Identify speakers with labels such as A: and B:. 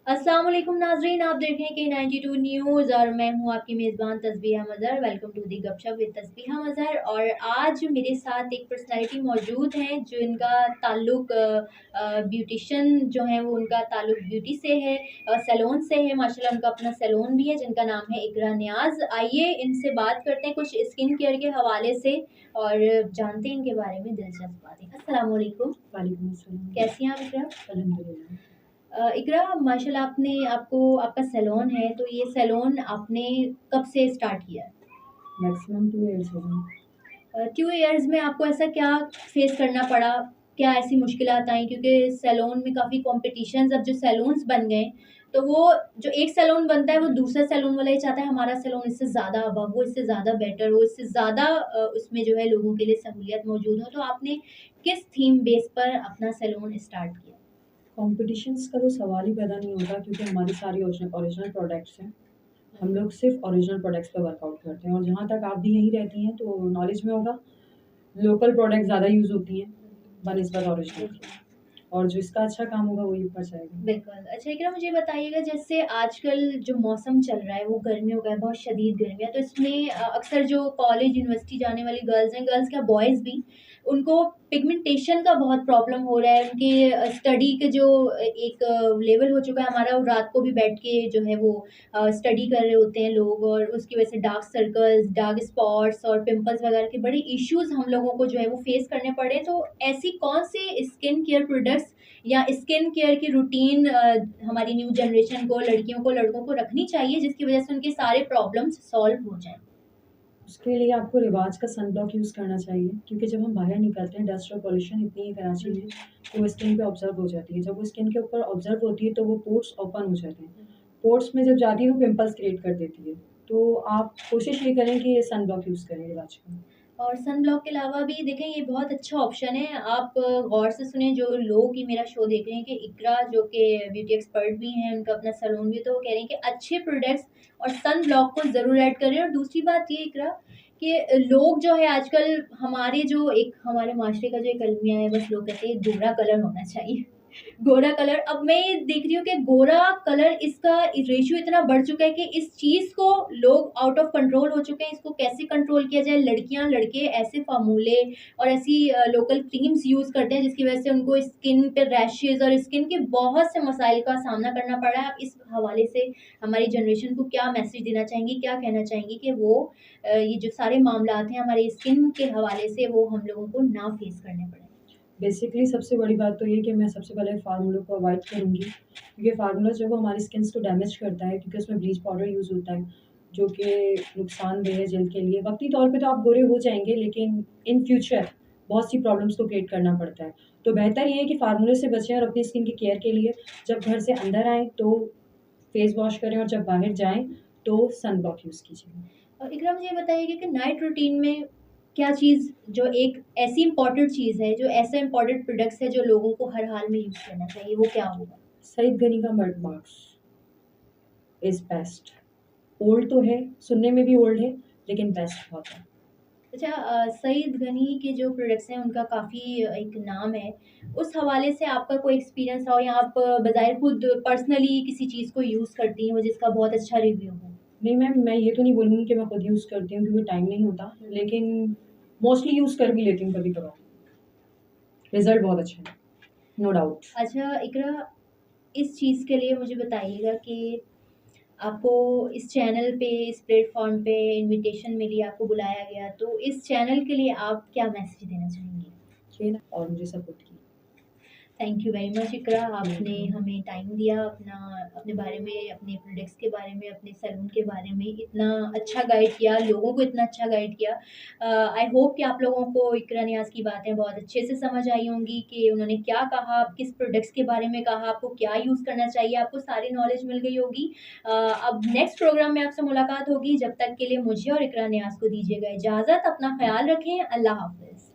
A: अस्सलाम वालेकुम नाज़रीन, आप देख रहे हैं के 92 न्यूज़ और मैं हूँ आपकी मेज़बान Tasbeeha Mazhar. Welcome to the Gupshup with Tasbiha Mazhar. और आज मेरे साथ एक पर्सनैलिटी मौजूद हैं जिनका ताल्लुक ब्यूटिशियन जो है वो उनका ताल्लुक ब्यूटी से है, सैलून से है। माशाल्लाह उनका अपना सैलून भी है जिनका नाम है इकरा नियाज़। आइए इनसे बात करते हैं कुछ स्किन केयर के हवाले से और जानते हैं इनके बारे में दिलचस्प बातें। अस्सलाम वालेकुम।
B: वालेकुम अस्सलाम।
A: कैसी हैं आप इकरा?
B: अल्हम्दुलिल्लाह।
A: इकरा, माशाल्लाह आपका सैलून है, तो ये सैलून आपने कब से स्टार्ट किया है?
B: मैक्सिमम 2 इयर्स हो गए।
A: 2 इयर्स में आपको ऐसा क्या फेस करना पड़ा? क्या ऐसी मुश्किलात आई? क्योंकि सैलून में काफ़ी कॉम्पिटिशन्स, अब जो सैलून्स बन गए, तो वो जो एक सैलून बनता है वो दूसरा सैलून वाला ये चाहता है हमारा सैलून इससे ज़्यादा अबव हो, इससे ज़्यादा बेटर हो, इससे ज़्यादा उसमें जो है लोगों के लिए सहूलियत मौजूद हो। तो आपने किस थीम बेस पर अपना सैलून स्टार्ट किया?
B: कॉम्पिटिशन्स का तो सवाल ही पैदा नहीं होता क्योंकि हमारी सारी ओरिजिनल प्रोडक्ट्स हैं। हम लोग सिर्फ़ ओरिजिनल प्रोडक्ट्स पे वर्कआउट करते हैं और जहाँ तक आप भी यहीं रहती हैं तो नॉलेज में होगा, लोकल प्रोडक्ट ज़्यादा यूज़ होती हैं बनिस्बत ओरिजिनल के। और जो इसका अच्छा काम होगा वही ऊपर जाएगा।
A: बिल्कुल। अच्छा इकरा, मुझे बताइएगा जैसे आजकल जो मौसम चल रहा है वो गर्मियों का है, बहुत शदीद गर्मी है, तो इसमें अक्सर जो कॉलेज यूनिवर्सिटी जाने वाली गर्ल्स हैं, गर्ल्स क्या बॉयज़ भी, उनको पिगमेंटेशन का बहुत प्रॉब्लम हो रहा है। उनके स्टडी के जो एक लेवल हो चुका है हमारा, वो रात को भी बैठ के जो है वो स्टडी कर रहे होते हैं लोग, और उसकी वजह से डार्क सर्कल्स, डार्क स्पॉट्स और पिंपल्स वगैरह के बड़े इश्यूज़ हम लोगों को जो है वो फेस करने पड़े। तो ऐसी कौन से स्किन केयर प्रोडक्ट्स या स्किन केयर की रूटीन हमारी न्यू जनरेशन को, लड़कियों को, लड़कों को रखनी चाहिए जिसकी वजह से उनके सारे प्रॉब्लम्स सॉल्व हो जाएँ?
B: उसके लिए आपको रिवाज का सनब्लॉक यूज़ करना चाहिए क्योंकि जब हम बाहर निकलते हैं डस्ट और पॉल्यूशन इतनी है कराची में, तो वो स्किन पे ऑब्ज़र्व हो जाती है। जब वो स्किन के ऊपर ऑब्ज़र्व होती है तो वो पोर्स ओपन हो जाते हैं। पोर्स में जब जाती है वो पिंपल्स क्रिएट कर देती है। तो आप कोशिश ये करें कि ये सनब्लॉक यूज़ करें रिवाज का।
A: और सन ब्लॉक के अलावा भी देखें, ये बहुत अच्छा ऑप्शन है। आप गौर से सुने, जो लोग ही मेरा शो देख रहे हैं, कि इकरा जो कि ब्यूटी एक्सपर्ट भी हैं, उनका अपना सैलून भी है, तो वो कह रहे हैं कि अच्छे प्रोडक्ट्स और सन ब्लॉक को ज़रूर ऐड करें। और दूसरी बात ये इकरा, कि लोग जो है आजकल हमारे जो एक हमारे माशरे का जो एक अलमिया है, बस लोग कहते हैं गोरा कलर होना चाहिए। गोरा कलर, अब मैं ये देख रही हूँ कि गोरा कलर इसका रेशियो इतना बढ़ चुका है कि इस चीज़ को लोग आउट ऑफ कंट्रोल हो चुके हैं। इसको कैसे कंट्रोल किया जाए? लड़कियाँ, लड़के ऐसे फ़ॉर्मूले और ऐसी लोकल क्रीम्स यूज़ करते हैं जिसकी वज़ह से उनको स्किन पे रैशेज़ और स्किन के बहुत से मसाइल का सामना करना पड़ रहा है। आप इस हवाले से हमारी जनरेशन को क्या मैसेज देना चाहेंगी? क्या कहना चाहेंगी कि वो ये जो सारे मामलात हैं हमारे स्किन के हवाले से, वो हम लोगों को ना फेस करने पड़ें?
B: बेसिकली सबसे बड़ी बात तो ये कि मैं सबसे पहले फार्मूलों को अवॉइड करूँगी क्योंकि फार्मूला जो है वो हमारी स्किन्स को डैमेज करता है क्योंकि उसमें ब्लीच पाउडर यूज़ होता है, जो कि नुकसानदेह है जल्द के लिए। वक़्ती तौर पे तो आप गोरे हो जाएँगे लेकिन इन फ्यूचर बहुत सी प्रॉब्लम्स को क्रिएट करना पड़ता है। तो बेहतर ये है कि फार्मूले से बचें और अपनी स्किन की केयर के लिए जब घर से अंदर आएँ तो फेस वॉश करें और जब बाहर जाएँ तो सनब्लॉक यूज़ कीजिए।
A: और इकरा, मुझे ये बताइए कि नाइट रूटीन में क्या चीज़, जो एक ऐसी इम्पोर्टेंट चीज़ है, जो ऐसे इम्पोर्टेंट प्रोडक्ट्स है जो लोगों को हर हाल में यूज़ करना चाहिए, वो क्या होगा?
B: सईद गनी का mud mask is best. Old तो है, सुनने में भी ओल्ड है, लेकिन बेस्ट बहुत है।
A: अच्छा, सईद गनी के जो प्रोडक्ट्स हैं उनका काफ़ी एक नाम है। उस हवाले से आपका कोई एक्सपीरियंस रहा हो, या आप बज़ाहिर खुद पर्सनली किसी चीज़ को यूज़ करती हो जिसका बहुत अच्छा रिव्यू हो?
B: नहीं मैम, मैं ये तो नहीं बोलूँगी कि मैं खुद यूज़ करती हूँ क्योंकि टाइम नहीं होता, लेकिन मोस्टली यूज़ कर भी लेती हूँ कभी-कभार। रिज़ल्ट बहुत अच्छा है, नो डाउट।
A: अच्छा इकरा, इस चीज़ के लिए मुझे बताइएगा कि आपको इस चैनल पे, इस प्लेटफ़ॉर्म पे इनविटेशन मिली, आपको बुलाया गया, तो इस चैनल के लिए आप क्या मैसेज देना चाहेंगी?
B: खेल और मुझे सपोर्ट किया।
A: थैंक यू वेरी मच इकरा, आपने
B: वेलकम।
A: हमें टाइम दिया, अपना अपने बारे में, अपने प्रोडक्ट्स के बारे में, अपने सैलून के बारे में इतना अच्छा गाइड किया, लोगों को इतना अच्छा गाइड किया। आई होप कि आप लोगों को इकरा नियाज़ की बातें बहुत अच्छे से समझ आई होंगी कि उन्होंने क्या कहा, किस प्रोडक्ट्स के बारे में कहा, आपको क्या यूज़ करना चाहिए, आपको सारी नॉलेज मिल गई होगी। अब नेक्स्ट प्रोग्राम में आपसे मुलाकात होगी, जब तक के लिए मुझे और इकरा नियाज़ को दीजिएगा इजाज़त। अपना ख़्याल रखें, अल्लाह हाफ़िज़।